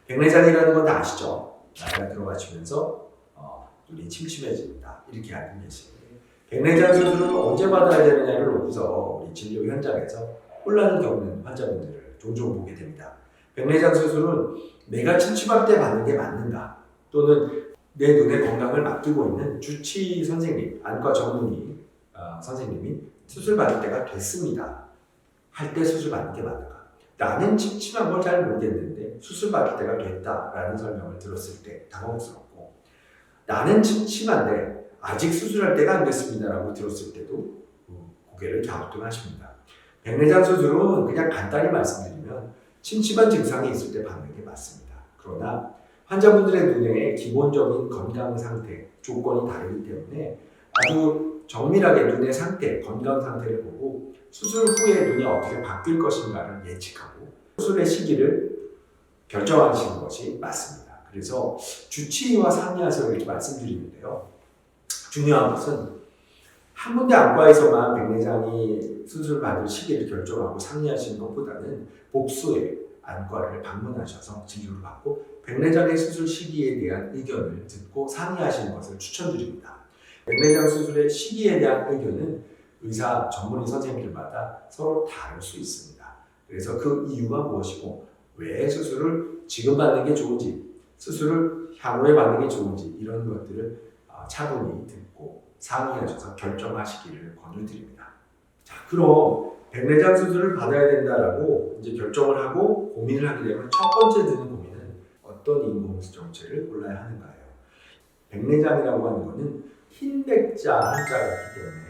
백내장이라는 건 다 아시죠? 나이가 들어가시면서 눈이 침침해집니다. 이렇게 알고 계시는데 백내장 수술을 언제 받아야 되느냐를 놓고서 우리 진료 현장에서 혼란을 겪는 환자분들을 종종 보게 됩니다. 백내장 수술은 내가 침침할 때 받는 게 맞는가? 또는 내 눈의 건강을 맡기고 있는 주치 선생님, 안과 전문의 선생님이 수술 받을 때가 됐습니다. 할 때 수술 받는 게 맞는가? 나는 침침한 걸 잘 모르겠는데 수술 받을 때가 됐다라는 설명을 들었을 때 당황스럽고, 나는 침침한데 아직 수술할 때가 안 됐습니다라고 들었을 때도 고개를 갸우뚱하십니다. 백내장 수술은 그냥 간단히 말씀드리면 침침한 증상이 있을 때 받는 게 맞습니다. 그러나 환자분들의 눈의 기본적인 건강 상태, 조건이 다르기 때문에 아주 정밀하게 눈의 상태, 건강 상태를 보고 수술 후에 눈이 어떻게 바뀔 것인가를 예측하고 수술의 시기를 결정하시는 것이 맞습니다. 그래서 주치의와 상의해서 이렇게 말씀드리는데요. 중요한 것은 한 군데 안과에서만 백내장이 수술 받을 시기를 결정하고 상의하시는 것보다는 복수의 안과를 방문하셔서 진료를 받고 백내장의 수술 시기에 대한 의견을 듣고 상의하시는 것을 추천드립니다. 백내장 수술의 시기에 대한 의견은 의사 전문의 선생님들마다 서로 다를 수 있습니다. 그래서 그 이유가 무엇이고 왜 수술을 지금 받는 게 좋은지, 수술을 향후에 받는 게 좋은지 이런 것들을 차분히 듣고 상의하셔서 결정하시기를 권유드립니다. 자, 그럼 백내장 수술을 받아야 된다라고 이제 결정을 하고 고민을 하게 되면 첫 번째 드는 고민은 어떤 인공수정체를 골라야 하는가예요. 백내장이라고 하는 것은 흰백자 한자가 있기 때문에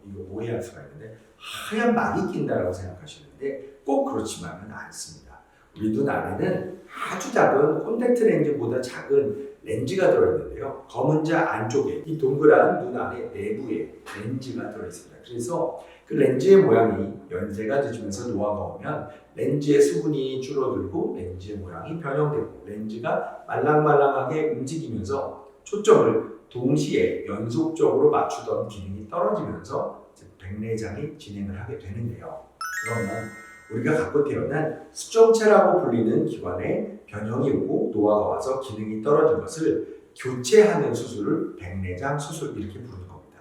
이거 오해할 수가 있는데 하얀 막이 낀다라고 생각하시는데 꼭 그렇지만은 않습니다. 우리 눈 안에는 아주 작은 콘택트 렌즈보다 작은 렌즈가 들어있는데요. 검은 자 안쪽에 이 동그란 눈 안에 내부에 렌즈가 들어있습니다. 그래서 그 렌즈의 모양이 연세가 늦으면서 노화가 오면 렌즈의 수분이 줄어들고 렌즈의 모양이 변형되고 렌즈가 말랑말랑하게 움직이면서 초점을 동시에 연속적으로 맞추던 기능이 떨어지면서 백내장이 진행을 하게 되는데요. 그러면 우리가 갖고 태어난 수정체라고 불리는 기관에 변형이 오고 노화가 와서 기능이 떨어진 것을 교체하는 수술을 백내장 수술 이렇게 부르는 겁니다.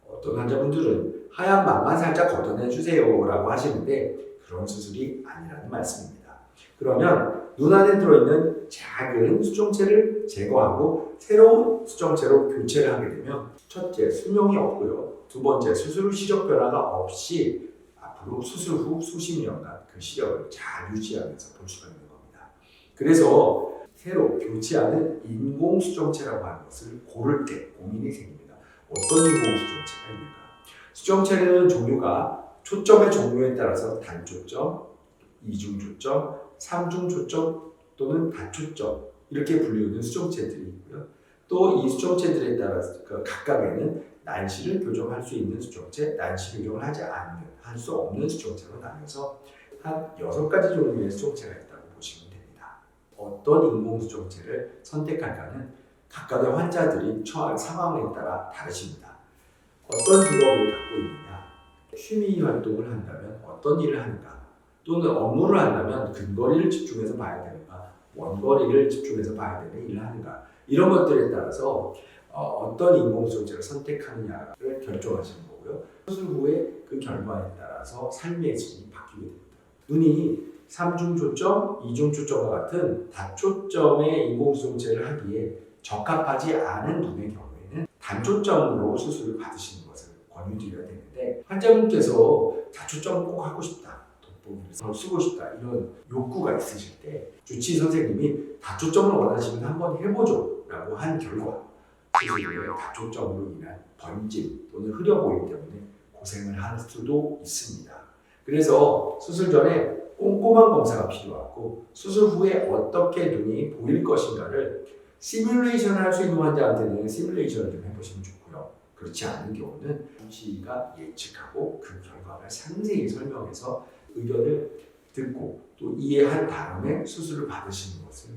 어떤 환자분들은 하얀 막만 살짝 걷어내 주세요 라고 하시는데 그런 수술이 아니라는 말씀입니다. 그러면 눈 안에 들어있는 작은 수정체를 제거하고 새로운 수정체로 교체를 하게 되면 첫째, 수명이 없고요. 두 번째, 수술 후 시력 변화가 없이 앞으로 수술 후 수십 년간 그 시력을 잘 유지하면서 볼 수가 있는 겁니다. 그래서 새로 교체하는 인공수정체라고 하는 것을 고를 때 고민이 생깁니다. 어떤 인공수정체가 있는가? 수정체는 종류가 초점의 종류에 따라서 단초점, 이중초점, 삼중초점 또는 다초점 이렇게 불리우는 수정체들이 있고요. 또 이 수정체들에 따라서 각각에는 난시를 교정할 수 있는 수정체, 난시 교정을 하지 않는, 할 수 없는 수정체로 나눠서 한 6가지 종류의 수정체가 있다고 보시면 됩니다. 어떤 인공수정체를 선택할까는 각각의 환자들이 처한 상황에 따라 다르십니다. 어떤 직업을 갖고 있느냐, 취미 활동을 한다면 어떤 일을 하는가, 또는 업무를 한다면 근거리를 집중해서 봐야 되는가, 원거리를 집중해서 봐야 되는 일을 하는가, 이런 것들에 따라서 어떤 인공수정체를 선택하느냐를 결정하시는 거고요. 수술 후에 그 결과에 따라서 삶의 질이 바뀌게 됩니다. 눈이 삼중초점, 이중초점과 같은 다초점의 인공수정체를 하기에 적합하지 않은 눈의 경우에는 단초점으로 수술을 받으시는 것을 권유드려야 되는데 환자분께서 다초점을 꼭 하고 싶다, 돋보기를 쓰고 싶다 이런 욕구가 있으실 때 주치의 선생님이 다초점을 원하시면 한번 해보죠 라고 한 결과 수술에 다초점으로 인한 번짐 또는 흐려 보이기 때문에 고생을 할 수도 있습니다. 그래서 수술 전에 꼼꼼한 검사가 필요하고 수술 후에 어떻게 눈이 보일 것인가를 시뮬레이션 할 수 있는 환자한테는 시뮬레이션을 좀 해보시면 좋고요. 그렇지 않은 경우는 주치의가 예측하고 그 결과를 상세히 설명해서 의견을 듣고 또 이해한 다음에 수술을 받으시는 것을